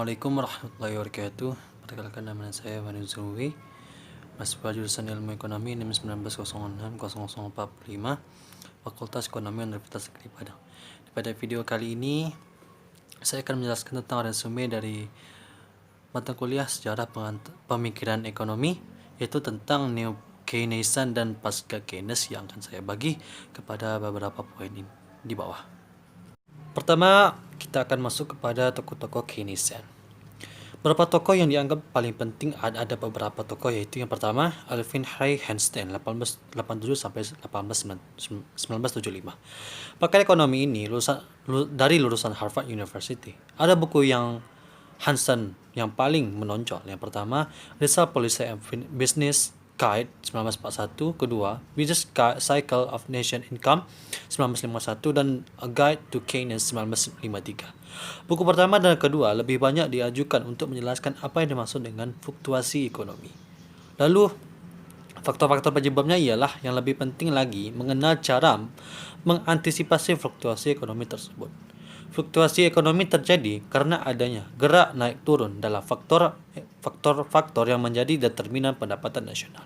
Assalamualaikum warahmatullahi wabarakatuh. Perkenalkan, nama saya Wani Zulwi, mahasiswa jurusan Ilmu Ekonomi NIM 19060045, Fakultas Ekonomi Universitas Negeri Padang. Pada video kali ini, saya akan menjelaskan tentang resume dari mata kuliah Sejarah Pemikiran Ekonomi, yaitu tentang Neo-Keynesian dan Pasca Keynes, yang akan saya bagi kepada beberapa poin di bawah. Pertama, kita akan masuk kepada tokoh-tokoh Keynesian. Beberapa tokoh yang dianggap paling penting, ada beberapa tokoh, yaitu yang pertama Alvin Ray Einstein 1887 sampai 1975. Pakar ekonomi ini dari lulusan Harvard University. Ada buku yang Hansen yang paling menonjol. Yang pertama, Result Policy and Business Guide 1941, kedua Business Cycle of Nation Income 1951, dan A Guide to Keynes 1953. Buku pertama dan kedua lebih banyak diajukan untuk menjelaskan apa yang dimaksud dengan fluktuasi ekonomi. Lalu faktor-faktor penyebabnya ialah yang lebih penting lagi mengenal cara mengantisipasi fluktuasi ekonomi tersebut. Fluktuasi ekonomi terjadi karena adanya gerak naik turun dalam faktor-faktor yang menjadi determinan pendapatan nasional.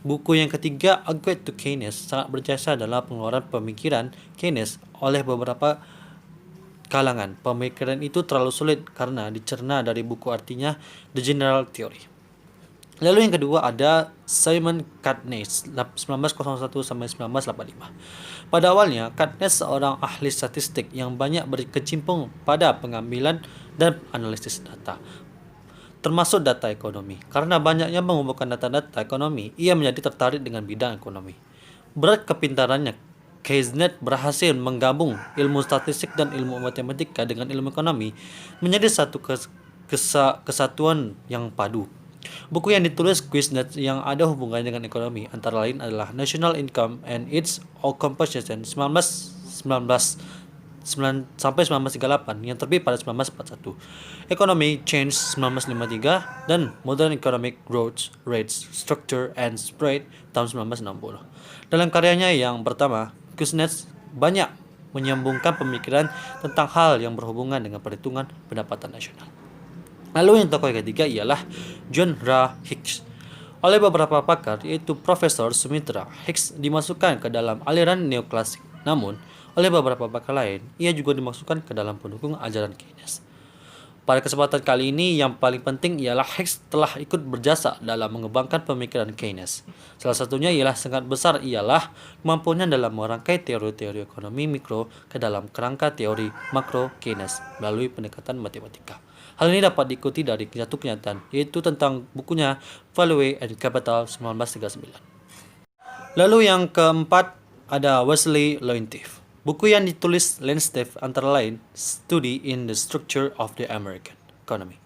Buku yang ketiga, A Guide to Keynes, sangat berjasa dalam pengeluaran pemikiran Keynes oleh beberapa kalangan. Pemikiran itu terlalu sulit karena dicerna dari buku artinya The General Theory. Lalu yang kedua ada Simon Cairnes 1901 sampai 1985. Pada awalnya, Cairnes seorang ahli statistik yang banyak berkecimpung pada pengambilan dan analisis data, termasuk data ekonomi. Karena banyaknya mengumpulkan data-data ekonomi, ia menjadi tertarik dengan bidang ekonomi. Berat kepintarannya, Cairnes berhasil menggabung ilmu statistik dan ilmu matematika dengan ilmu ekonomi menjadi satu kesatuan yang padu. Buku yang ditulis Cairnes yang ada hubungannya dengan ekonomi antara lain adalah National Income and its Composition 1919 sampai 1938 yang terbit pada 1941, Economic Change 1953, dan Modern Economic Growth Rates, Structure and Spread tahun 1960. Dalam karyanya yang pertama, Cairnes banyak menyambungkan pemikiran tentang hal yang berhubungan dengan perhitungan pendapatan nasional. Lalu yang tokoh yang ketiga ialah John Ra Hicks. Oleh beberapa pakar, yaitu Profesor Sumitra, Hicks dimasukkan ke dalam aliran neoklasik. Namun, oleh beberapa pakar lain, ia juga dimasukkan ke dalam pendukung ajaran Keynes. Pada kesempatan kali ini, yang paling penting ialah Hicks telah ikut berjasa dalam mengembangkan pemikiran Keynes. Salah satunya sangat besar ialah kemampuannya dalam merangkai teori-teori ekonomi mikro ke dalam kerangka teori makro Keynes melalui pendekatan matematika. Hal ini dapat diikuti dari satu kenyataan, yaitu tentang bukunya Value and Capital 1939. Lalu yang keempat ada Wesley Lointieff. Buku yang ditulis Lointieff antara lain Study in the Structure of the American Economy,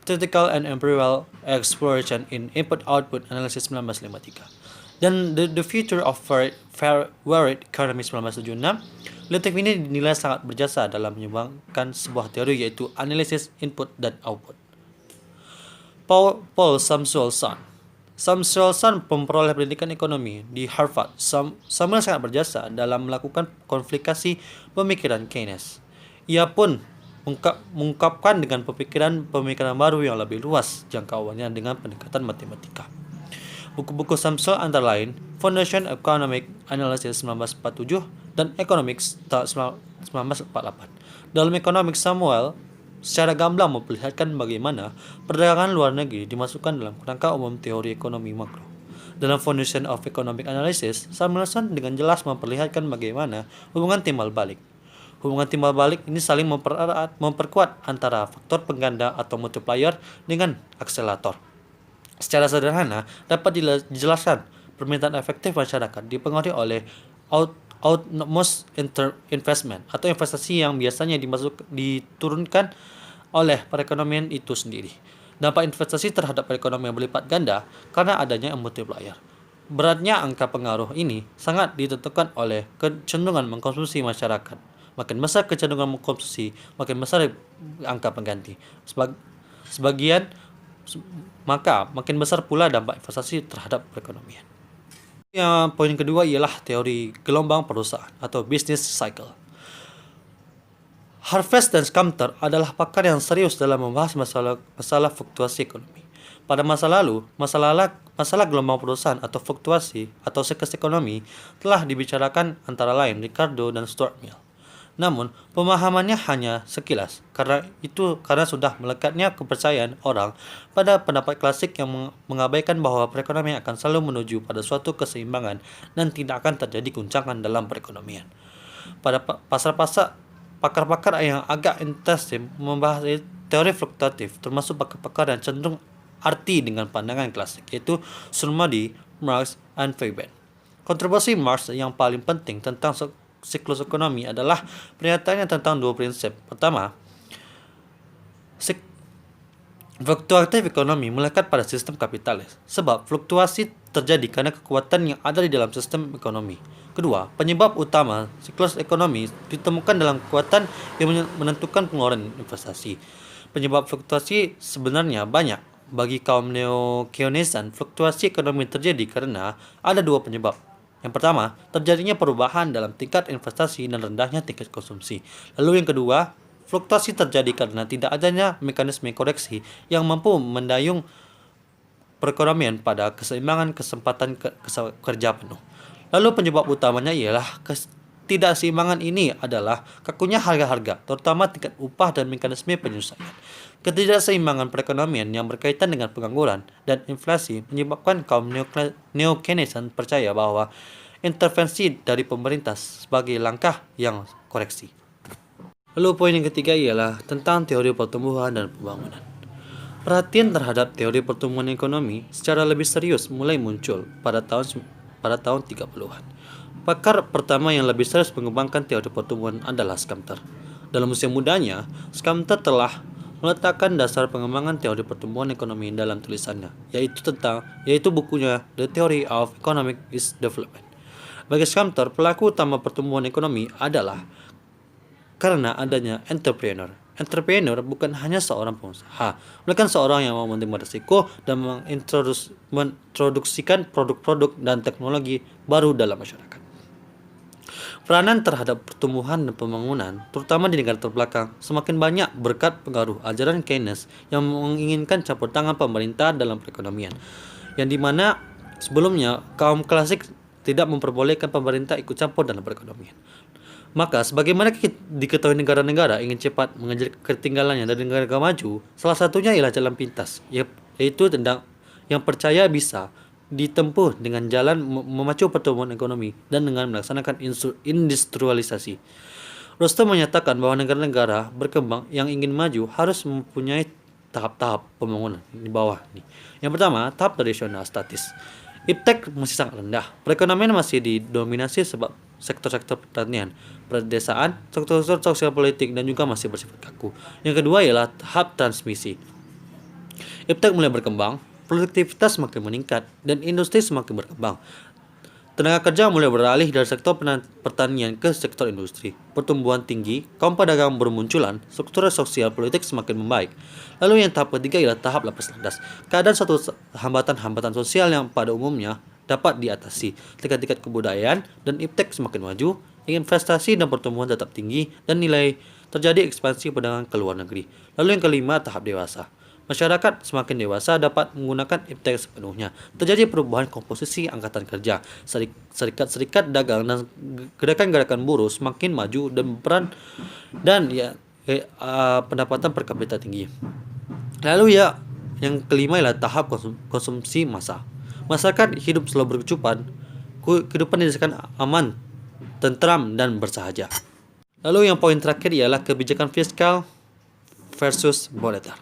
Theoretical and Empirical Exploration in Input-Output Analysis 1953, dan The Future of Varied Economy 1976. Lointieff ini dinilai sangat berjasa dalam menyumbangkan sebuah teori, yaitu analisis input dan output. Paul Samuelson memperoleh pendidikan ekonomi di Harvard. Samuel sangat berjasa dalam melakukan konflikasi pemikiran Keynes. Ia pun mengungkapkan dengan pemikiran baru yang lebih luas jangkauannya dengan pendekatan matematika. Buku-buku Samuel antara lain Foundation Economic Analysis 1947 dan Economics 1948. Dalam Economics, Samuel secara gamblang memperlihatkan bagaimana perdagangan luar negeri dimasukkan dalam kerangka umum teori ekonomi makro. Dalam Foundation of Economic Analysis, Samuelson dengan jelas memperlihatkan bagaimana hubungan timbal balik. Hubungan timbal balik ini saling memperkuat antara faktor pengganda atau multiplier dengan akselerator. Secara sederhana, dapat dijelaskan permintaan efektif masyarakat dipengaruhi oleh outmost investment atau investasi yang biasanya diturunkan oleh perekonomian itu sendiri. Dampak investasi terhadap perekonomian berlipat ganda karena adanya multiplier. Beratnya angka pengaruh ini sangat ditentukan oleh kecenderungan mengkonsumsi masyarakat. Makin besar kecenderungan mengkonsumsi, makin besar angka pengganti. Maka makin besar pula dampak investasi terhadap perekonomian. Yang poin kedua ialah teori gelombang perusahaan atau business cycle. Harvest dan Sumter adalah pakar yang serius dalam membahas masalah fluktuasi ekonomi. Pada masa lalu, masalah gelombang perusahaan atau fluktuasi atau siklus ekonomi telah dibicarakan antara lain Ricardo dan Stuart Mill. Namun, pemahamannya hanya sekilas, karena sudah melekatnya kepercayaan orang pada pendapat klasik yang mengabaikan bahwa perekonomian akan selalu menuju pada suatu keseimbangan dan tidak akan terjadi guncangan dalam perekonomian. Pada pasar-pasar, pakar-pakar yang agak intensif membahas teori fluktuatif, termasuk pakar-pakar yang cenderung arti dengan pandangan klasik, yaitu Surmadi, Marx, dan Fairbairn. Kontroversi Marx yang paling penting tentang siklus ekonomi adalah pernyataannya tentang dua prinsip. Pertama, fluktuatif ekonomi melekat pada sistem kapitalis, sebab fluktuasi terjadi karena kekuatan yang ada di dalam sistem ekonomi. Kedua, penyebab utama siklus ekonomi ditemukan dalam kekuatan yang menentukan pengeluaran investasi. Penyebab fluktuasi sebenarnya banyak. Bagi kaum neo-Keynesian, fluktuasi ekonomi terjadi karena ada dua penyebab. Yang pertama, terjadinya perubahan dalam tingkat investasi dan rendahnya tingkat konsumsi. Lalu yang kedua, fluktuasi terjadi karena tidak adanya mekanisme koreksi yang mampu mendayung perekonomian pada keseimbangan kesempatan kerja penuh. Lalu penyebab utamanya ialah ketidakseimbangan ini adalah kakunya harga-harga, terutama tingkat upah dan mekanisme penyesuaian. Ketidakseimbangan perekonomian yang berkaitan dengan pengangguran dan inflasi menyebabkan kaum neo-Keynesian percaya bahwa intervensi dari pemerintah sebagai langkah yang koreksi. Lalu poin yang ketiga ialah tentang teori pertumbuhan dan pembangunan. Perhatian terhadap teori pertumbuhan ekonomi secara lebih serius mulai muncul pada tahun 30-an. Pakar pertama yang lebih serius mengembangkan teori pertumbuhan adalah Sumter. Dalam usia mudanya, Sumter telah meletakkan dasar pengembangan teori pertumbuhan ekonomi dalam tulisannya, yaitu bukunya The Theory of Economic Development. Bagi Sumter, pelaku utama pertumbuhan ekonomi adalah karena adanya entrepreneur. Entrepreneur bukan hanya seorang pengusaha, melainkan seorang yang mau menerima risiko dan mengintroduksikan produk-produk dan teknologi baru dalam masyarakat. Peranan terhadap pertumbuhan dan pembangunan, terutama di negara terbelakang, semakin banyak berkat pengaruh ajaran Keynes yang menginginkan campur tangan pemerintah dalam perekonomian, yang dimana sebelumnya kaum klasik tidak memperbolehkan pemerintah ikut campur dalam perekonomian. Maka, sebagaimana diketahui negara-negara ingin cepat mengejar ketinggalannya dari negara-negara maju, salah satunya ialah jalan pintas, yaitu tentang yang percaya bisa ditempuh dengan jalan memacu pertumbuhan ekonomi dan dengan melaksanakan industrialisasi. Rostow menyatakan bahwa negara-negara berkembang yang ingin maju harus mempunyai tahap-tahap pembangunan di bawah ini. Yang pertama, tahap tradisional statis. Iptek masih sangat rendah. Perekonomian masih didominasi sebab sektor-sektor pertanian, pedesaan, sektor-sektor sosial politik dan juga masih bersifat kaku. Yang kedua ialah tahap transmisi. Iptek mulai berkembang, produktivitas semakin meningkat, dan industri semakin berkembang. Tenaga kerja mulai beralih dari sektor pertanian ke sektor industri. Pertumbuhan tinggi, kaum pedagang bermunculan, struktur sosial politik semakin membaik. Lalu yang tahap ketiga ialah tahap lapis landas. Keadaan suatu hambatan-hambatan sosial yang pada umumnya dapat diatasi. Tingkat-tingkat kebudayaan dan iptek semakin maju, investasi dan pertumbuhan tetap tinggi, dan nilai terjadi ekspansi perdagangan ke luar negeri. Lalu yang kelima, tahap dewasa. Masyarakat semakin dewasa dapat menggunakan iptek sepenuhnya. Terjadi perubahan komposisi angkatan kerja. Serikat-serikat dagang dan gerakan-gerakan buruh semakin maju dan berperan dan pendapatan per kapita tinggi. Lalu yang kelima ialah tahap konsumsi massa. Masyarakat hidup selalu berkecupan. Kehidupan dirasakan aman, tentram dan bersahaja. Lalu yang poin terakhir ialah kebijakan fiskal versus moneter.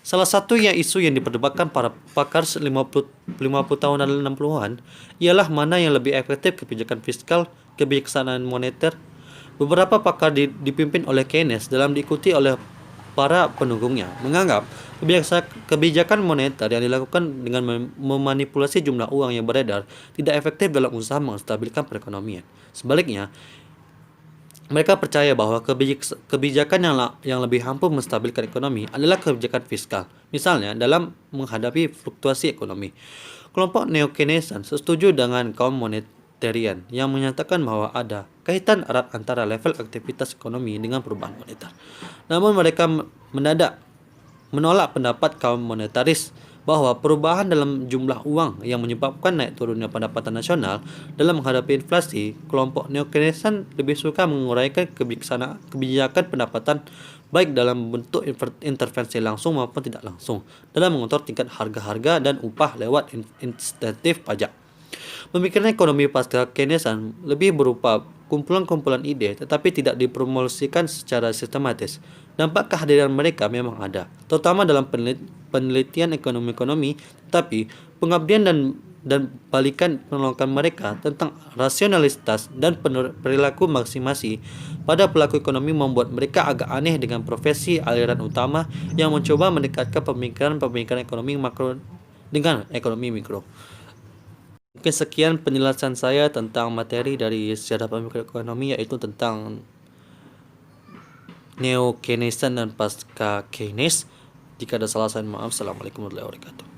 Salah satu isu yang diperdebatkan para pakar 50 tahun dan 60-an ialah mana yang lebih efektif, kebijakan fiskal, kebijaksanaan moneter. Beberapa pakar dipimpin oleh Keynes dalam diikuti oleh para pendukungnya menganggap kebijakan moneter yang dilakukan dengan memanipulasi jumlah uang yang beredar tidak efektif dalam usaha menstabilkan perekonomian. Sebaliknya, mereka percaya bahwa kebijakan yang lebih ampuh menstabilkan ekonomi adalah kebijakan fiskal, misalnya dalam menghadapi fluktuasi ekonomi. Kelompok neo-Keynesian setuju dengan kaum Libertarian yang menyatakan bahwa ada kaitan erat antara level aktivitas ekonomi dengan perubahan moneter. Namun mereka mendadak menolak pendapat kaum monetaris bahwa perubahan dalam jumlah uang yang menyebabkan naik turunnya pendapatan nasional dalam menghadapi inflasi. Kelompok neo-Keynesian lebih suka menguraikan kebijakan pendapatan baik dalam bentuk intervensi langsung maupun tidak langsung dalam mengatur tingkat harga-harga dan upah lewat insentif pajak. Pemikiran ekonomi pasca Keynesian lebih berupa kumpulan-kumpulan ide tetapi tidak dipromosikan secara sistematis. Dampak kehadiran mereka memang ada, terutama dalam penelitian ekonomi, tetapi pengabdian dan balikan penolakan mereka tentang rasionalitas dan perilaku maksimasi pada pelaku ekonomi membuat mereka agak aneh dengan profesi aliran utama yang mencoba mendekatkan pemikiran ekonomi makro dengan ekonomi mikro. Mungkin sekian penjelasan saya tentang materi dari sejarah pemikiran ekonomi, yaitu tentang Neo-Keynesian dan pasca Keynes. Jika ada salah, saya maaf. Assalamualaikum warahmatullahi wabarakatuh.